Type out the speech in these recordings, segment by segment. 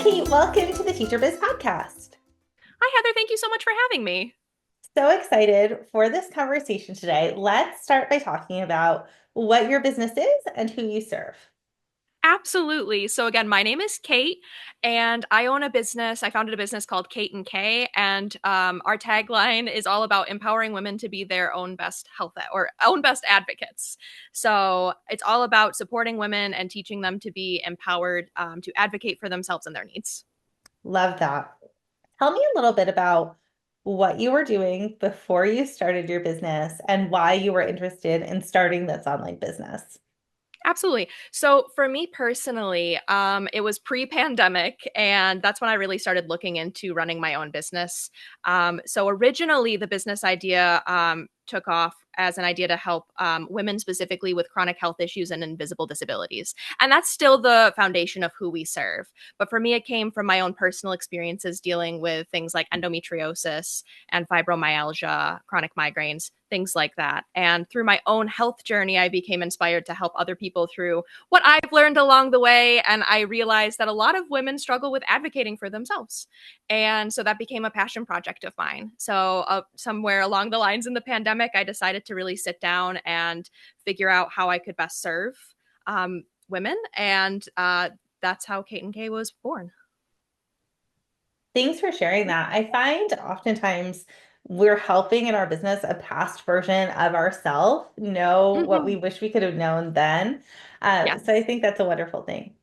Cait, welcome to the Teacher Biz Podcast. Hi, Heather. Thank you so much for having me. So excited for this conversation today. Let's start by talking about what your business is and who you serve. Absolutely. So again, my name is Cait, and I own a business. I founded a business called Cait and Kaye, and our tagline is all about empowering women to be their own best or own best advocates. So it's all about supporting women and teaching them to be empowered to advocate for themselves and their needs. Love that. Tell me a little bit about what you were doing before you started your business and why you were interested in starting this online business. Absolutely. So for me personally, it was pre-pandemic, and that's when I really started looking into running my own business. So originally, the business idea took off as an idea to help women specifically with chronic health issues and invisible disabilities, and that's still the foundation of who we serve. But for me, it came from my own personal experiences dealing with things like endometriosis and fibromyalgia, chronic migraines, things like that. And through my own health journey, I became inspired to help other people through what I've learned along the way. And I realized that a lot of women struggle with advocating for themselves. And so that became a passion project of mine. So, somewhere along the lines in the pandemic, I decided to really sit down and figure out how I could best serve women. And that's how Cait and Kaye was born. Thanks for sharing that. I find oftentimes we're helping in our business a past version of ourselves know what we Mm-hmm. wish we could have known then. So I Yes. think that's a wonderful thing.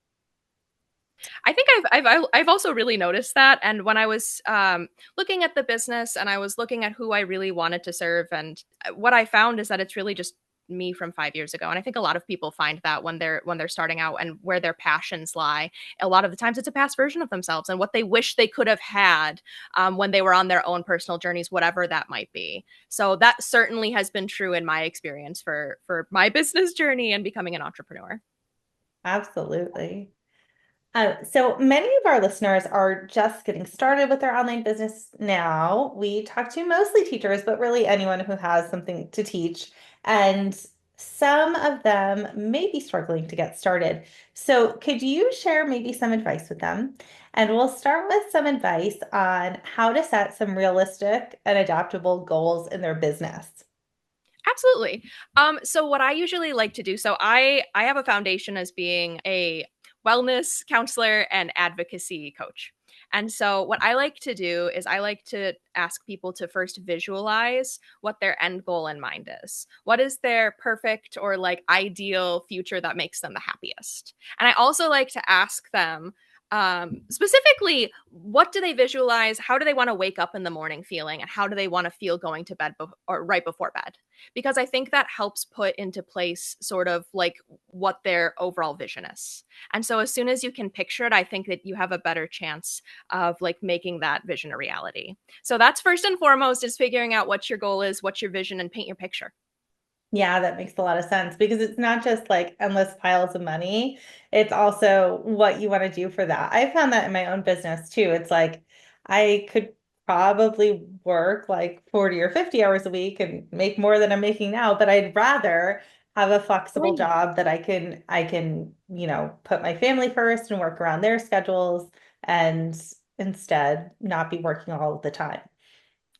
I think I've also really noticed that. And when I was looking at the business and I was looking at who I really wanted to serve, and what I found is that it's really just me from 5 years ago. And I think a lot of people find that when they're starting out and where their passions lie, a lot of the times it's a past version of themselves and what they wish they could have had when they were on their own personal journeys, whatever that might be. So that certainly has been true in my experience for my business journey and becoming an entrepreneur. Absolutely. So many of our listeners are just getting started with their online business now. We talk to mostly teachers, but really anyone who has something to teach. And some of them may be struggling to get started. So could you share maybe some advice with them? And we'll start with some advice on how to set some realistic and adaptable goals in their business. Absolutely. So what I usually like to do, so I have a foundation as being a wellness counselor and advocacy coach. And so what I like to do is I like to ask people to first visualize what their end goal in mind is. What is their perfect or like ideal future that makes them the happiest? And I also like to ask them specifically, what do they visualize? How do they want to wake up in the morning feeling? And how do they want to feel going to bed or right before bed? Because I think that helps put into place sort of like what their overall vision is. And so as soon as you can picture it, I think that you have a better chance of like making that vision a reality. So that's first and foremost is figuring out what your goal is, what's your vision, and paint your picture. Yeah, that makes a lot of sense because it's not just like endless piles of money. It's also what you want to do for that. I found that in my own business too. It's like I could probably work like 40 or 50 hours a week and make more than I'm making now, but I'd rather have a flexible Right. job that I can, put my family first and work around their schedules and instead not be working all of the time.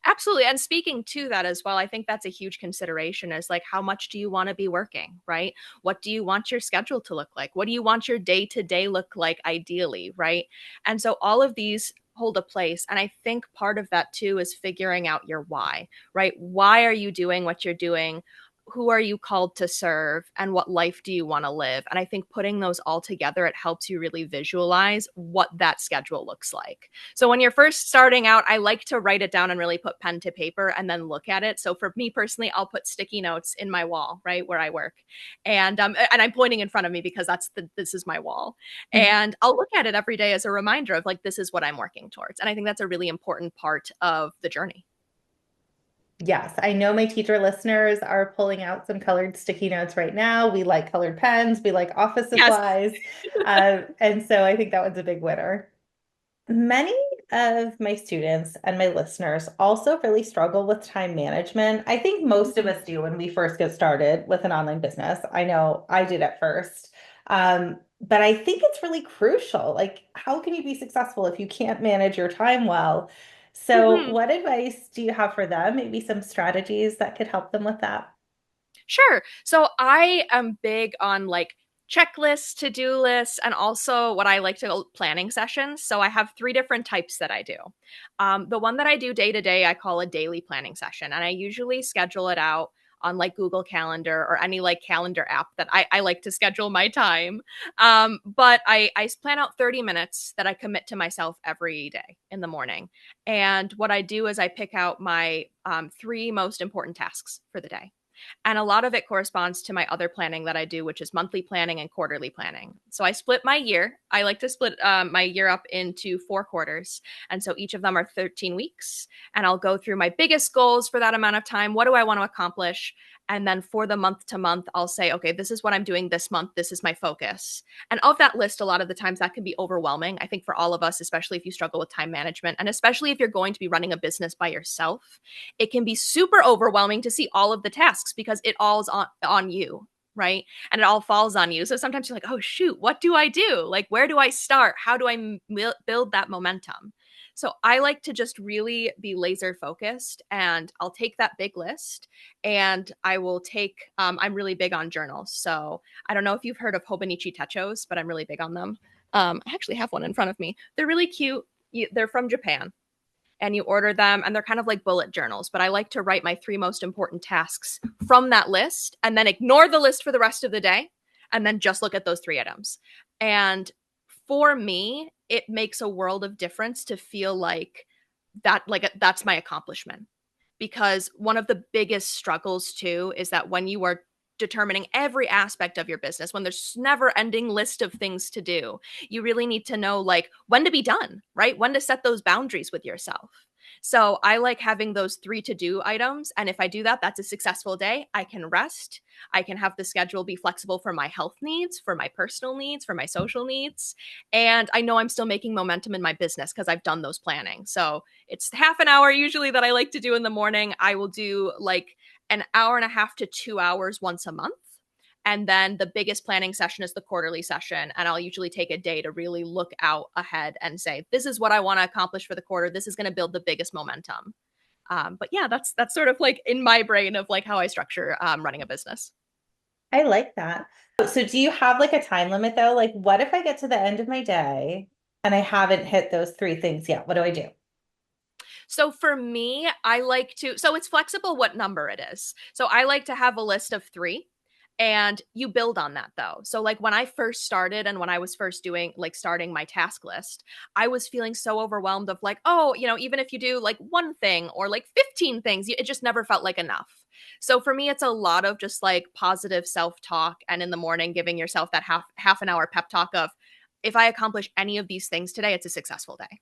Absolutely. And speaking to that as well, I think that's a huge consideration is like, how much do you want to be working, right? What do you want your schedule to look like? What do you want your day to day look like ideally, right? And so all of these hold a place. And I think part of that too is figuring out your why, right? Why are you doing what you're doing? Who are you called to serve and what life do you want to live? And I think putting those all together, it helps you really visualize what that schedule looks like. So when you're first starting out, I like to write it down and really put pen to paper and then look at it. So for me personally, I'll put sticky notes in my wall, right where I work, and I'm pointing in front of me because this is my wall, and I'll look at it every day as a reminder of like this is what I'm working towards. And I think that's a really important part of the journey. Yes, I know my teacher listeners are pulling out some colored sticky notes right now. We like colored pens, we like office Yes. supplies. And so I think that was a big winner. Many of my students and my listeners also really struggle with time management. I think most of us do when we first get started with an online business. I know I did at first. but I think it's really crucial. Like, how can you be successful if you can't manage your time well? So, Mhm. what advice do you have for them? Maybe some strategies that could help them with that? Sure. So I am big on like checklists, to-do lists, and also what I like to call planning sessions. So I have three different types that I do. The one that I do day to day, I call a daily planning session, and I usually schedule it out on like Google Calendar or any like calendar app that I like to schedule my time. But I plan out 30 minutes that I commit to myself every day in the morning. And what I do is I pick out my three most important tasks for the day. And a lot of it corresponds to my other planning that I do, which is monthly planning and quarterly planning. So I split my year. I like to split my year up into 4 quarters. And so each of them are 13 weeks. And I'll go through my biggest goals for that amount of time. What do I want to accomplish? And then for the month to month, I'll say, okay, this is what I'm doing this month. This is my focus. And of that list, a lot of the times that can be overwhelming. I think for all of us, especially if you struggle with time management, and especially if you're going to be running a business by yourself, it can be super overwhelming to see all of the tasks because it all's on you, right? And it all falls on you. So sometimes you're like, oh shoot, what do I do? Like, where do I start? How do I build that momentum? So I like to just really be laser focused, and I'll take that big list and I will take, I'm really big on journals. So I don't know if you've heard of Hobonichi Techos, but I'm really big on them. I actually have one in front of me. They're really cute. They're from Japan, and you order them, and they're kind of like bullet journals, but I like to write my three most important tasks from that list and then ignore the list for the rest of the day and then just look at those three items. And for me, it makes a world of difference to feel like that's my accomplishment, because one of the biggest struggles too is that when you are determining every aspect of your business, when there's never ending list of things to do, you really need to know like when to be done, right? When to set those boundaries with yourself. So I like having those three to do items. And if I do that, that's a successful day. I can rest. I can have the schedule be flexible for my health needs, for my personal needs, for my social needs. And I know I'm still making momentum in my business because I've done those planning. So it's half an hour usually that I like to do in the morning. I will do like an hour and a half to 2 hours once a month. And then the biggest planning session is the quarterly session. And I'll usually take a day to really look out ahead and say, this is what I want to accomplish for the quarter. This is going to build the biggest momentum. But yeah, that's sort of like in my brain of like how I structure running a business. I like that. So, do you have like a time limit though? Like, what if I get to the end of my day and I haven't hit those three things yet? What do I do? So for me, I like to, so it's flexible what number it is. So I like to have a list of three, and you build on that though. So like when I first started and when I was first doing like starting my task list, I was feeling so overwhelmed of like, oh, even if you do like one thing or like 15 things, it just never felt like enough. So for me, it's a lot of just like positive self-talk, and in the morning giving yourself that half an hour pep talk of, if I accomplish any of these things today, it's a successful day.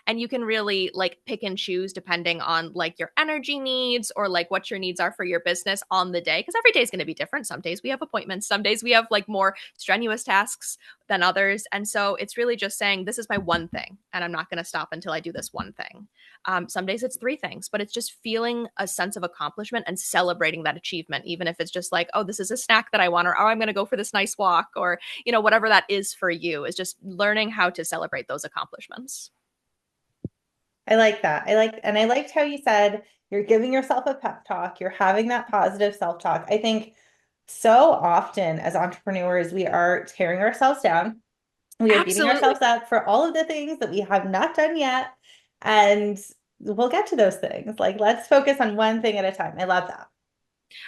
And you can really like pick and choose depending on like your energy needs or like what your needs are for your business on the day, because every day is going to be different. Some days we have appointments, some days we have like more strenuous tasks than others, and so it's really just saying, this is my one thing and I'm not going to stop until I do this one thing. Some days it's three things, but it's just feeling a sense of accomplishment and celebrating that achievement, even if it's just like, oh, this is a snack that I want, or oh, I'm going to go for this nice walk, or whatever that is for you, is just learning how to celebrate those accomplishments. I like that. And I liked how you said you're giving yourself a pep talk, you're having that positive self-talk. I think so often as entrepreneurs, we are tearing ourselves down. We are beating Absolutely. ourselves up for all of the things that we have not done yet. And we'll get to those things. Like, let's focus on one thing at a time. I love that.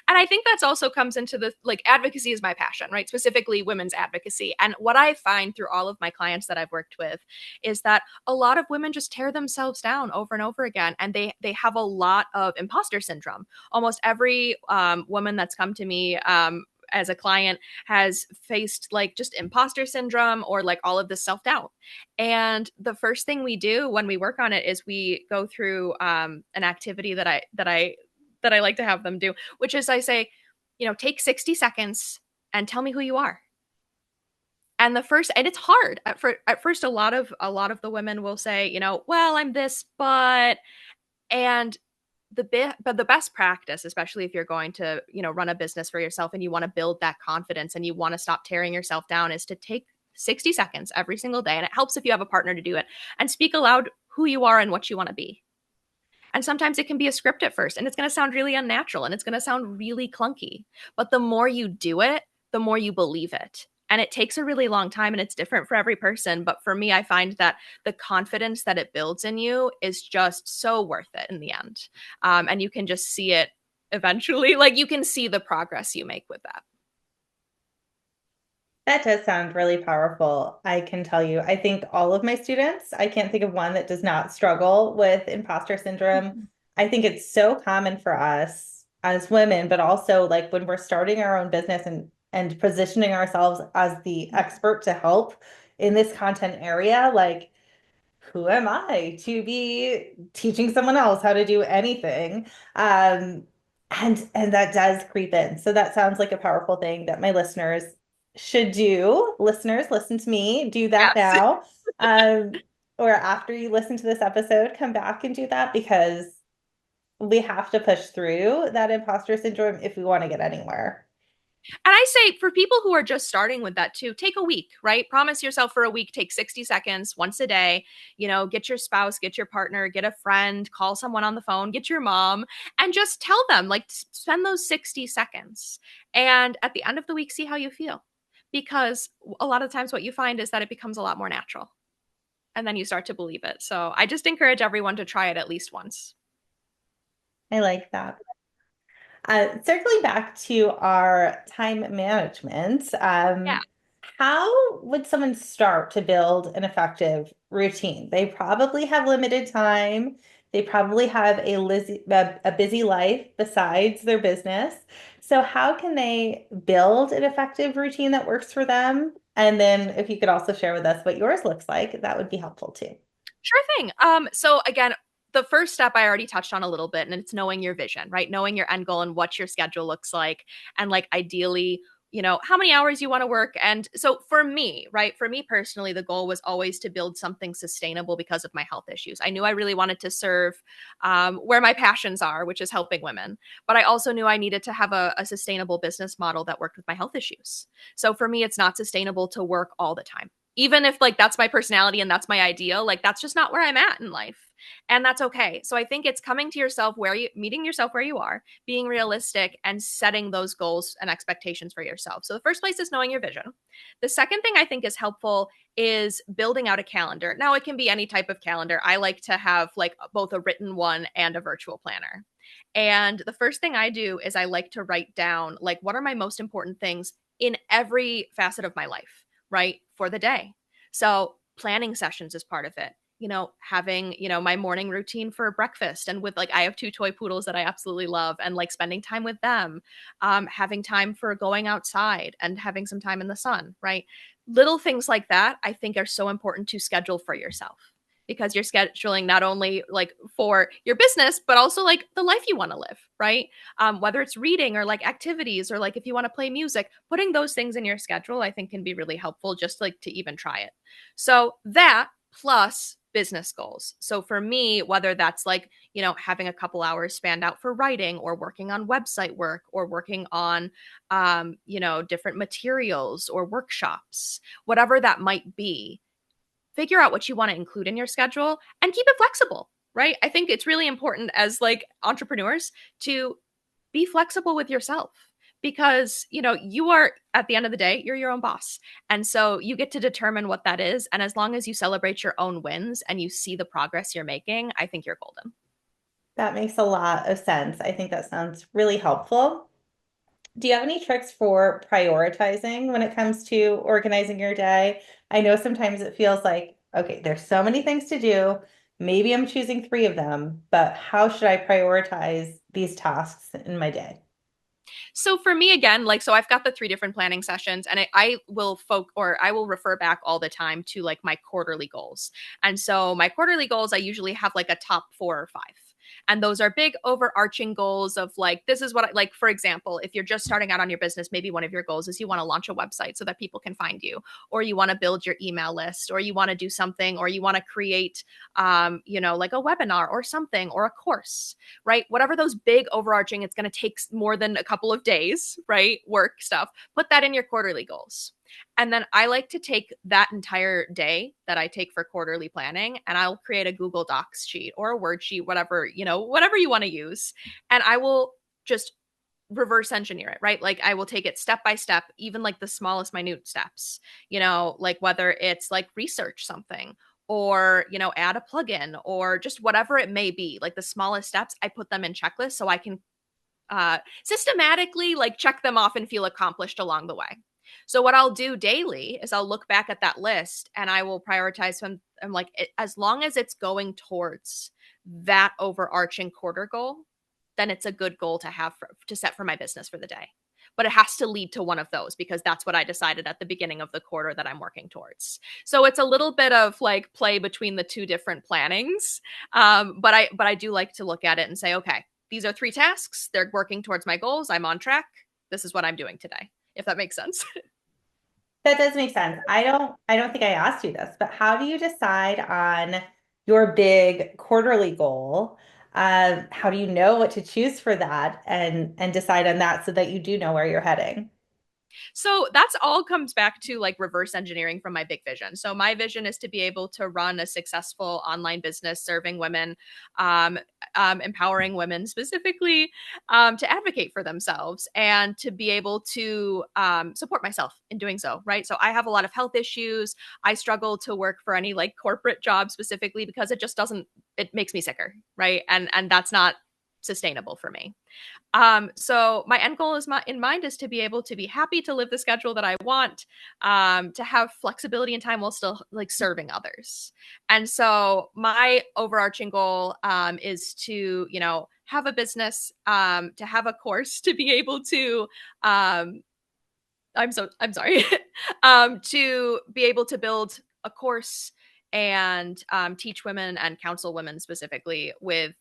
And I think that's also comes into the like, advocacy is my passion, right? Specifically women's advocacy. And what I find through all of my clients that I've worked with is that a lot of women just tear themselves down over and over again, and they have a lot of imposter syndrome. Almost every woman that's come to me as a client has faced like just imposter syndrome or like all of this self-doubt. And the first thing we do when we work on it is we go through an activity that I like to have them do, which is I say, take 60 seconds and tell me who you are. And it's hard at first. A lot of the women will say, well, I'm this, and but the best practice, especially if you're going to, run a business for yourself and you want to build that confidence and you want to stop tearing yourself down, is to take 60 seconds every single day. And it helps if you have a partner to do it, and speak aloud who you are and what you want to be. And sometimes it can be a script at first, and it's going to sound really unnatural and it's going to sound really clunky. But the more you do it, the more you believe it. And it takes a really long time and it's different for every person. But for me, I find that the confidence that it builds in you is just so worth it in the end. And you can just see it eventually. Like you can see the progress you make with that. That does sound really powerful. I can tell you, I think all of my students, I can't think of one that does not struggle with imposter syndrome. I think it's so common for us as women, but also like when we're starting our own business and positioning ourselves as the expert to help in this content area, like who am I to be teaching someone else how to do anything? And that does creep in. So that sounds like a powerful thing that my listeners should do. Listeners, listen to me, do that Yes. now. Um, or after you listen to this episode, come back and do that because we have to push through that imposter syndrome if we want to get anywhere. And I say for people who are just starting with that too, take a week, right? Promise yourself for a week, take 60 seconds once a day, get your spouse, get your partner, get a friend, call someone on the phone, get your mom, and just tell them, like, spend those 60 seconds. And at the end of the week, see how you feel. Because a lot of times what you find is that it becomes a lot more natural. And then you start to believe it. So I just encourage everyone to try it at least once. I like that. Circling back to our time management, Yeah. how would someone start to build an effective routine? They probably have limited time. They probably have a busy life besides their business. So, how can they build an effective routine that works for them? And then, if you could also share with us what yours looks like, that would be helpful too. Sure thing. So again, the first step I already touched on a little bit, and it's knowing your vision, right? Knowing your end goal and what your schedule looks like, and like ideally, how many hours you want to work. And so for me, right, for me personally, the goal was always to build something sustainable because of my health issues. I knew I really wanted to serve where my passions are, which is helping women. But I also knew I needed to have a sustainable business model that worked with my health issues. So for me, it's not sustainable to work all the time, even if like that's my personality and that's my ideal. Like that's just not where I'm at in life, and that's okay. So I think it's coming to yourself where you meeting yourself where you are, being realistic, and setting those goals and expectations for yourself. So the first place is knowing your vision. The second thing I think is helpful is building out a calendar. Now it can be any type of calendar. I like to have like both a written one and a virtual planner. And the first thing I do is I like to write down like what are my most important things in every facet of my life, right? For the day. So planning sessions is part of it. Having, my morning routine for breakfast, and with like I have two toy poodles that I absolutely love, and like spending time with them, having time for going outside and having some time in the sun, right? Little things like that I think are so important to schedule for yourself, because you're scheduling not only like for your business, but also like the life you want to live, right? Whether it's reading or like activities, or like if you want to play music, putting those things in your schedule, I think can be really helpful just like to even try it. So that plus business goals. So for me, whether that's like, having a couple hours spanned out for writing or working on website work or working on, different materials or workshops, whatever that might be, figure out what you want to include in your schedule and keep it flexible, right? I think it's really important as like entrepreneurs to be flexible with yourself, because you are, at the end of the day, you're your own boss, and so you get to determine what that is. And as long as you celebrate your own wins and you see the progress you're making, I think you're golden. That makes a lot of sense. I think that sounds really helpful. Do you have any tricks for prioritizing when it comes to organizing your day? I know sometimes it feels like, okay, there's so many things to do. Maybe I'm choosing three of them, but how should I prioritize these tasks in my day? So for me, again, like, so I've got the three different planning sessions, and I will refer back all the time to like my quarterly goals. And so my quarterly goals, I usually have like a top 4 or 5. And those are big overarching goals of like, this is what I like. For example, if you're just starting out on your business, maybe one of your goals is you want to launch a website so that people can find you, or you want to build your email list, or you want to do something, or you want to create, like a webinar or something, or a course, right? Whatever those big overarching, it's going to take more than a couple of days, right? Work stuff. Put that in your quarterly goals. And then I like to take that entire day that I take for quarterly planning and I'll create a Google Docs sheet or a Word sheet, whatever, whatever you want to use. And I will just reverse engineer it, right? Like I will take it step by step, even like the smallest minute steps, like whether it's like research something or, add a plugin or just whatever it may be, like the smallest steps, I put them in checklists so I can systematically like check them off and feel accomplished along the way. So what I'll do daily is I'll look back at that list and I will prioritize them. I'm like, as long as it's going towards that overarching quarter goal, then it's a good goal to have to set for my business for the day. But it has to lead to one of those because that's what I decided at the beginning of the quarter that I'm working towards. So it's a little bit of like play between the two different plannings. But I do like to look at it and say, okay, these are 3 tasks. They're working towards my goals. I'm on track. This is what I'm doing today, if that makes sense. That does make sense. I don't think I asked you this, but how do you decide on your big quarterly goal? How do you know what to choose for that and decide on that so that you do know where you're heading? So that's all comes back to like reverse engineering from my big vision. So my vision is to be able to run a successful online business serving women, um, empowering women specifically to advocate for themselves and to be able to support myself in doing so. Right. So I have a lot of health issues. I struggle to work for any like corporate job specifically because it just doesn't. It makes me sicker. Right. And that's not sustainable for me. So my end goal is in mind is to be able to be happy to live the schedule that I want, to have flexibility in time while still like serving others. And so my overarching goal is to, have a business, to have a course, to be able to, I'm sorry, to be able to build a course and teach women and counsel women specifically with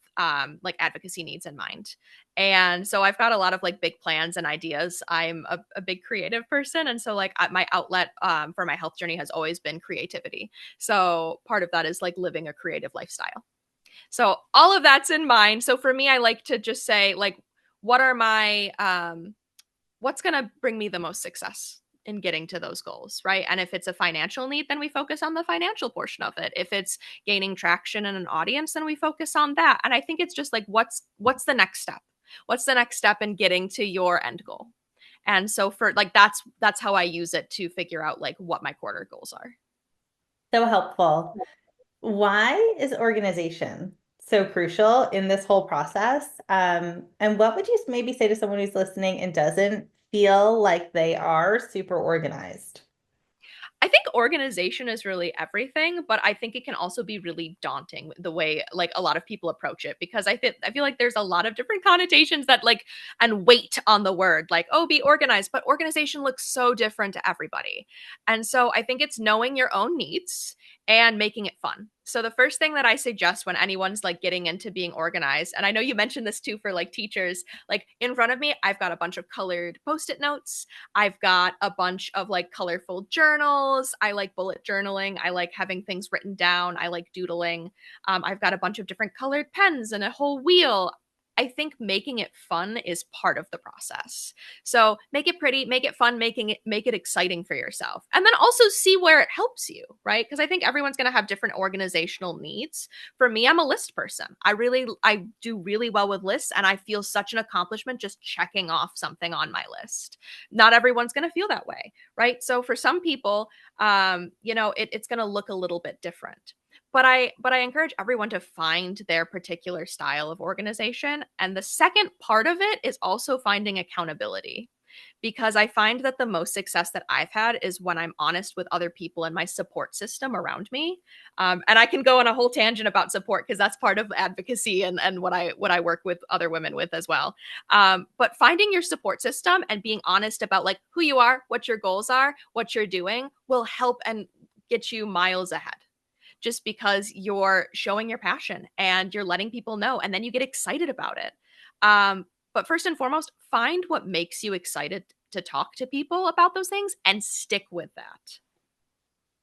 like advocacy needs in mind. And so I've got a lot of like big plans and ideas. I'm a big creative person. And so like my outlet for my health journey has always been creativity. So part of that is like living a creative lifestyle. So all of that's in mind. So for me, I like to just say like, what are my what's going to bring me the most success in getting to those goals, right? And if it's a financial need, then we focus on the financial portion of it. If it's gaining traction in an audience, then we focus on that. And I think it's just like what's the next step? What's the next step in getting to your end goal? And so for like that's how I use it to figure out like what my quarter goals are. So helpful. Why is organization so crucial in this whole process? And what would you maybe say to someone who's listening and doesn't feel like they are super organized? I think organization is really everything, but I think it can also be really daunting the way like a lot of people approach it because I feel like there's a lot of different connotations that like and weight on the word like oh be organized, but organization looks so different to everybody. And so I think it's knowing your own needs and making it fun. So the first thing that I suggest when anyone's like getting into being organized, and I know you mentioned this too for like teachers, like in front of me, I've got a bunch of colored post-it notes. I've got a bunch of like colorful journals. I like bullet journaling. I like having things written down. I like doodling. I've got a bunch of different colored pens and a whole wheel. I think making it fun is part of the process. So make it pretty, make it fun, make it exciting for yourself. And then also see where it helps you, right? Because I think everyone's gonna have different organizational needs. For me, I'm a list person. I do really well with lists and I feel such an accomplishment just checking off something on my list. Not everyone's gonna feel that way, right? So for some people, it's gonna look a little bit different. But I encourage everyone to find their particular style of organization. And the second part of it is also finding accountability. Because I find that the most success that I've had is when I'm honest with other people in my support system around me. And I can go on a whole tangent about support because that's part of advocacy and what I work with other women with as well. But finding your support system and being honest about like who you are, what your goals are, what you're doing will help and get you miles ahead just because you're showing your passion and you're letting people know and then you get excited about it. But first and foremost, find what makes you excited to talk to people about those things and stick with that.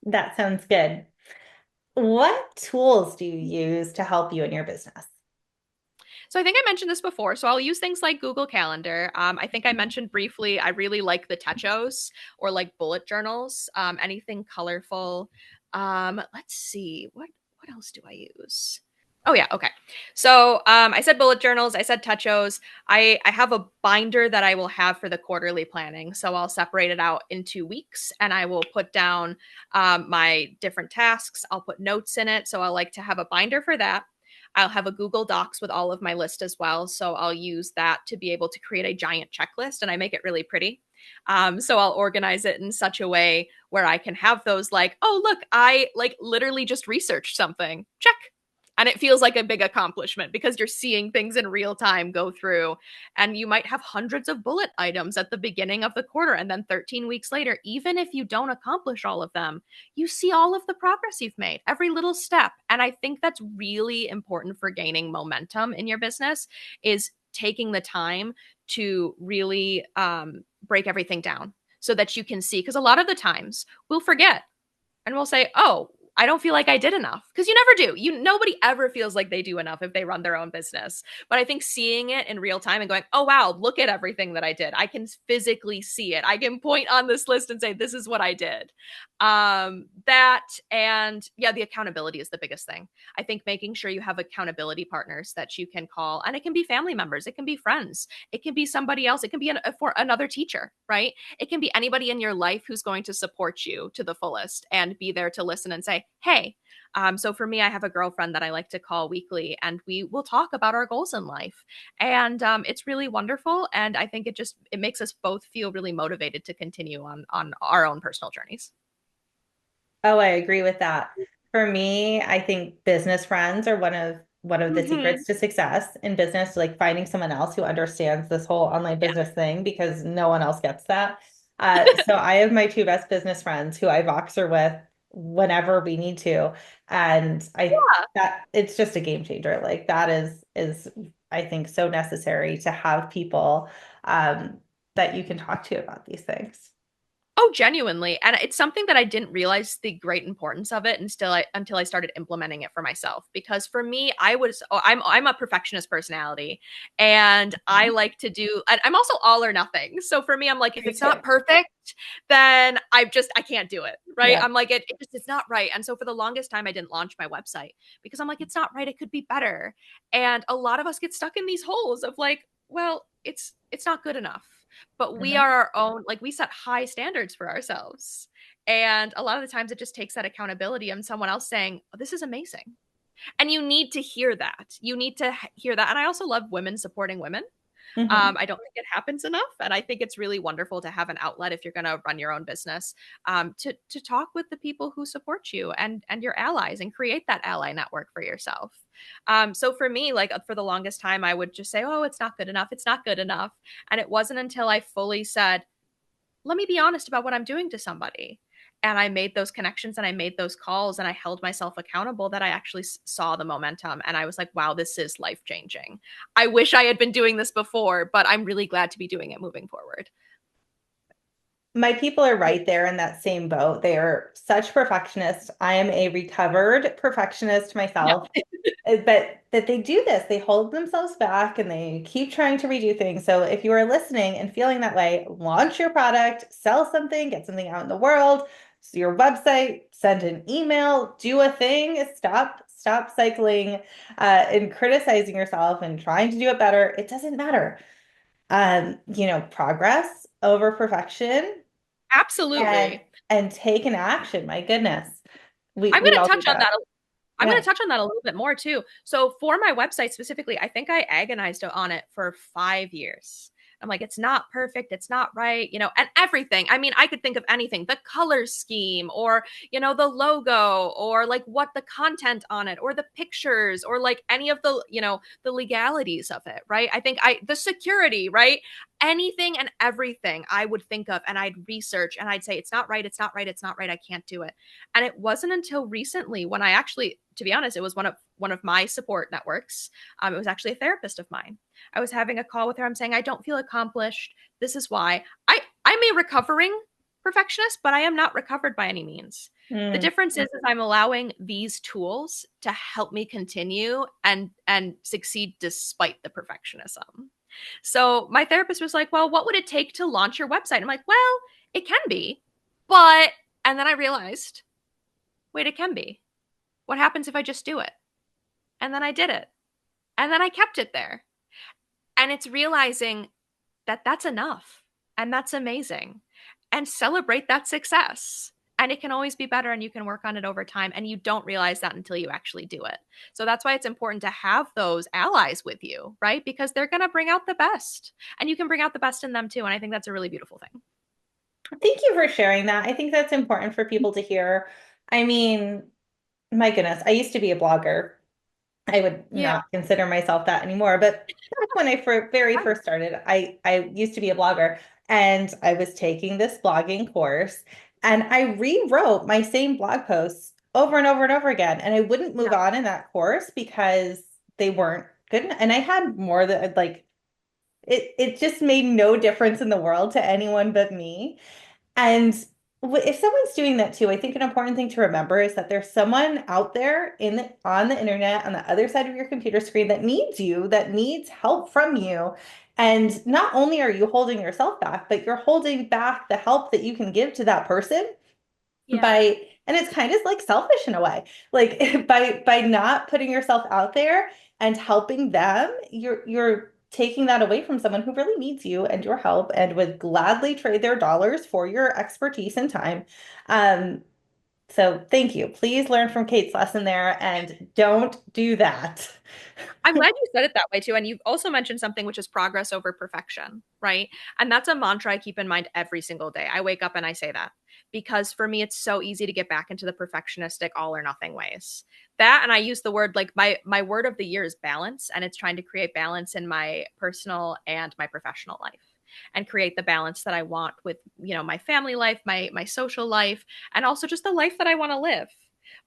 That sounds good. What tools do you use to help you in your business? So I think I mentioned this before. So I'll use things like Google Calendar. I think I mentioned briefly, I really like the techos or like bullet journals, anything colorful. Let's see, what else do I use? Oh yeah, okay. So I said bullet journals, I said techos. I have a binder that I will have for the quarterly planning. So I'll separate it out into weeks, and I will put down my different tasks. I'll put notes in it. So I'll like to have a binder for that. I'll have a Google Docs with all of my list as well. So I'll use that to be able to create a giant checklist, and I make it really pretty. So I'll organize it in such a way where I can have those like, oh, look, I like literally just researched something. Check. And it feels like a big accomplishment because you're seeing things in real time go through. And you might have hundreds of bullet items at the beginning of the quarter. And then 13 weeks later, even if you don't accomplish all of them, you see all of the progress you've made, every little step. And I think that's really important for gaining momentum in your business is taking the time to really break everything down so that you can see. Because a lot of the times we'll forget and we'll say, "Oh, I don't feel like I did enough." Because you never do. Nobody ever feels like they do enough if they run their own business. But I think seeing it in real time and going, "Oh wow, look at everything that I did. I can physically see it. I can point on this list and say this is what I did." That and yeah, the accountability is the biggest thing. I think making sure you have accountability partners that you can call, and it can be family members, it can be friends, it can be somebody else, it can be for another teacher, right? It can be anybody in your life who's going to support you to the fullest and be there to listen and say, hey, so for me, I have a girlfriend that I like to call weekly, and we will talk about our goals in life. And it's really wonderful. And I think it makes us both feel really motivated to continue on our own personal journeys. Oh, I agree with that. For me, I think business friends are one of the Mm-hmm. secrets to success in business, like finding someone else who understands this whole online Yeah. business thing because no one else gets that. So I have my two best business friends who I Voxer with whenever we need to. And I Yeah. that it's just a game changer. Like that is I think so necessary to have people um that you can talk to about these things. Oh, genuinely. And it's something that I didn't realize the great importance of it until I started implementing it for myself. Because for me, I'm a perfectionist personality, and I Mhm. like to do and I'm also all or nothing. So for me, I'm like, if Me it's too. not perfect, then I can't do it. Right. Yeah. I'm like, it's not right. And so for the longest time I didn't launch my website because I'm like, it's not right. It could be better. And a lot of us get stuck in these holes of like, well, it's not good enough, but we Mhm. are our own, like we set high standards for ourselves. And a lot of the times it just takes that accountability and someone else saying, oh, this is amazing. And you need to hear that. You need to hear that. And I also love women supporting women. Mhm. I don't think it happens enough, and I think it's really wonderful to have an outlet if you're going to run your own business, to talk with the people who support you and your allies, and create that ally network for yourself. So for me, like for the longest time, I would just say, "Oh, it's not good enough. It's not good enough," and it wasn't until I fully said, let me be honest about what I'm doing to somebody. And I made those connections and I made those calls and I held myself accountable that I actually saw the momentum. And I was like, wow, this is life changing. I wish I had been doing this before, but I'm really glad to be doing it moving forward. My people are right there in that same boat. They are such perfectionists. I am a recovered perfectionist Yeah. myself, but that they do this, they hold themselves back and they keep trying to redo things. So if you are listening and feeling that way, launch your product, sell something, get something out in the world. So your website, send an email, do a thing. Stop cycling and criticizing yourself and trying to do it better. It doesn't matter. Progress over perfection and Absolutely. and take an action. My goodness. We I'm we going to all touch need on that. that. I'm going Yeah. to touch on that a little bit more too. So for my website specifically, I think I agonized on it for 5 years. I'm like, it's not perfect. It's not right. And everything. I mean, I could think of anything, the color scheme or, the logo or like what the content on it or the pictures or like any of the legalities of it. Right. I think the security, right? Anything and everything I would think of and I'd research and I'd say, it's not right. It's not right. It's not right. I can't do it. And it wasn't until recently when I actually, to be honest, it was one of my support networks. It was actually a therapist of mine. I was having a call with her. I'm saying I don't feel accomplished. This is why. I'm a recovering perfectionist, but I am not recovered by any means. The Mm. difference is I'm allowing these tools to help me continue and succeed despite the perfectionism. So my therapist was like, "Well, what would it take to launch your website?" I'm like, "Well, it can be, but," and then I realized, "Wait, it can be. What happens if I just do it?" And then I did it. And then I kept it there. And it's realizing that that's enough and that's amazing, and celebrate that success. And it can always be better and you can work on it over time. And you don't realize that until you actually do it. So that's why it's important to have those allies with you, right? Because they're going to bring out the best and you can bring out the best in them too. And I think that's a really beautiful thing. Thank you for sharing that. I think that's important for people to hear. I mean, my goodness, I used to be a blogger. I would Yeah. not consider myself that anymore. But back when I very first started, I used to be a blogger and I was taking this blogging course and I rewrote my same blog posts over and over and over again. And I wouldn't move Yeah. on in that course because they weren't good. And I had more that like it just made no difference in the world to anyone but me. And if someone's doing that too, I think an important thing to remember is that there's someone out there on the internet, on the other side of your computer screen that needs you, that needs help from you. And not only are you holding yourself back, but you're holding back the help that you can give to that person Yeah. by, and it's kind of like selfish in a way. Like by not putting yourself out there and helping them, you're taking that away from someone who really needs you and your help and would gladly trade their dollars for your expertise and time. Um, so thank you. Please learn from Kate's lesson there and don't do that. I'm glad you said it that way too. And you've also mentioned something which is progress over perfection, right? And that's a mantra I keep in mind every single day. I wake up and I say that because for me, it's so easy to get back into the perfectionistic all or nothing ways. That, and I use the word like my word of the year is balance, and it's trying to create balance in my personal and my professional life and create the balance that I want with, my family life, my social life, and also just the life that I want to live.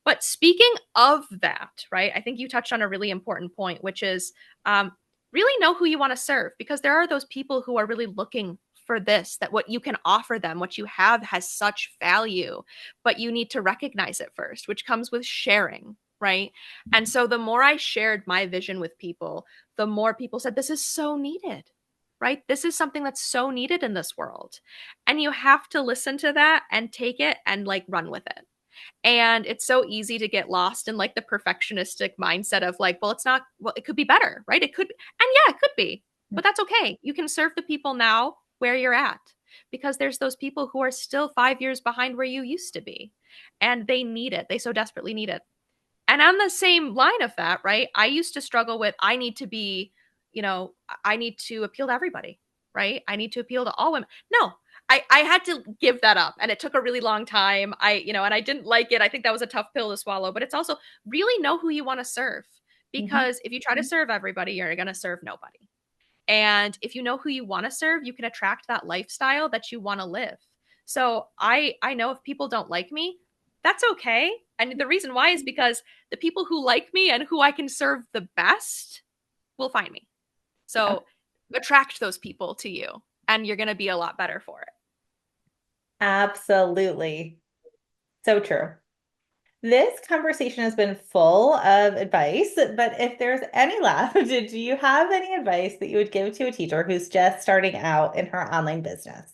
But speaking of that, right, I think you touched on a really important point, which is really know who you want to serve, because there are those people who are really looking for this, that what you can offer them, what you have has such value, but you need to recognize it first, which comes with sharing, right? And so the more I shared my vision with people, the more people said, this is so needed, right? This is something that's so needed in this world. And you have to listen to that and take it and like run with it. And it's so easy to get lost in like the perfectionistic mindset of like, well, it's not, well, it could be better, right? It could, and yeah, it could be, but that's okay. You can serve the people now where you're at, because there's those people who are still 5 years behind where you used to be, and they need it. They so desperately need it. And on the same line of that, right? I used to struggle with, I need to be, I need to appeal to everybody, right? I need to appeal to all women. No, I had to give that up, and it took a really long time. And I didn't like it. I think that was a tough pill to swallow, but it's also really know who you want to serve, Mhm. because if you try to serve everybody, you're going to serve nobody. And if you know who you want to serve, you can attract that lifestyle that you want to live. So I know if people don't like me, that's okay. And the reason why is because the people who like me and who I can serve the best will find me. Yeah, So attract those people to you, and you're going to be a lot better for it. absolutely. So true. This conversation has been full of advice, but if there's any left, do you have any advice that you would give to a teacher who's just starting out in her online business?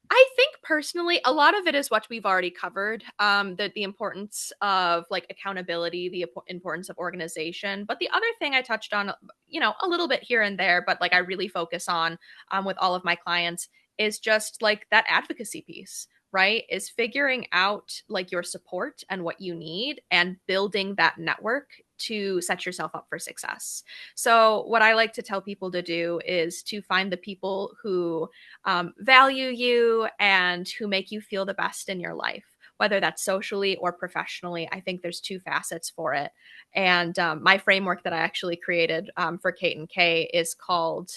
I think personally, a lot of it is what we've already covered. The importance of like accountability, the importance of organization. But the other thing I touched on, a little bit here and there, but like I really focus on with all of my clients, is just like that advocacy piece, right? Is figuring out like your support and what you need, and building that network to set yourself up for success. So, what I like to tell people to do is to find the people who value you and who make you feel the best in your life, whether that's socially or professionally. I think there's two facets for it. And my framework that I actually created for Cait and Kaye is called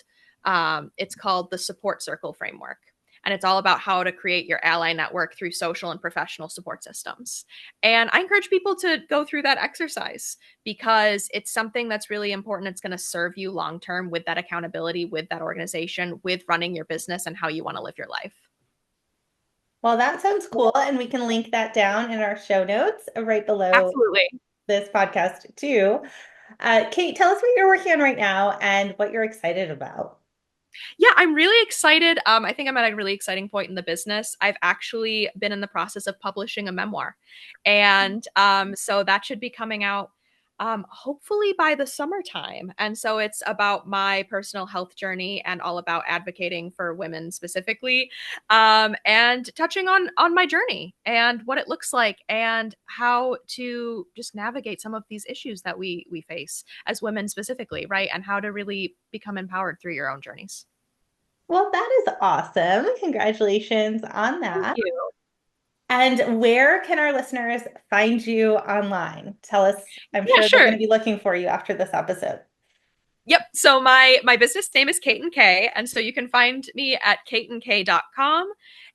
it's called the support circle framework. And it's all about how to create your ally network through social and professional support systems. And I encourage people to go through that exercise, because it's something that's really important. It's going to serve you long term with that accountability, with that organization, with running your business and how you want to live your life. Well, that sounds cool. And we can link that down in our show notes right below Absolutely. this podcast, too. Cait, tell us what you're working on right now and what you're excited about. Yeah, I'm really excited. I think I'm at a really exciting point in the business. I've actually been in the process of publishing a memoir. And so that should be coming out hopefully by the summertime. And so it's about my personal health journey and all about advocating for women specifically, and touching on my journey and what it looks like and how to just navigate some of these issues that we face as women specifically, right? And how to really become empowered through your own journeys. Well, that is awesome. Congratulations on Thank that. you. And where can our listeners find you online? Tell us, I'm Yeah, sure they're sure. going to be looking for you after this episode. Yep. So my business name is Cait and Kaye, and so you can find me at caitandkaye.com.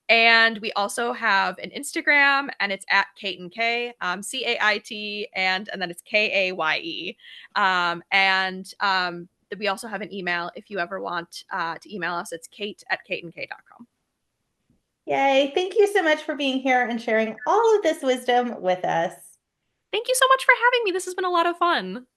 And we also have an Instagram, and it's at Cait and Kaye, Cait, and then it's Kaye. And we also have an email if you ever want to email us. It's Kate@caitandkaye.com. Yay. Thank you so much for being here and sharing all of this wisdom with us. Thank you so much for having me. This has been a lot of fun.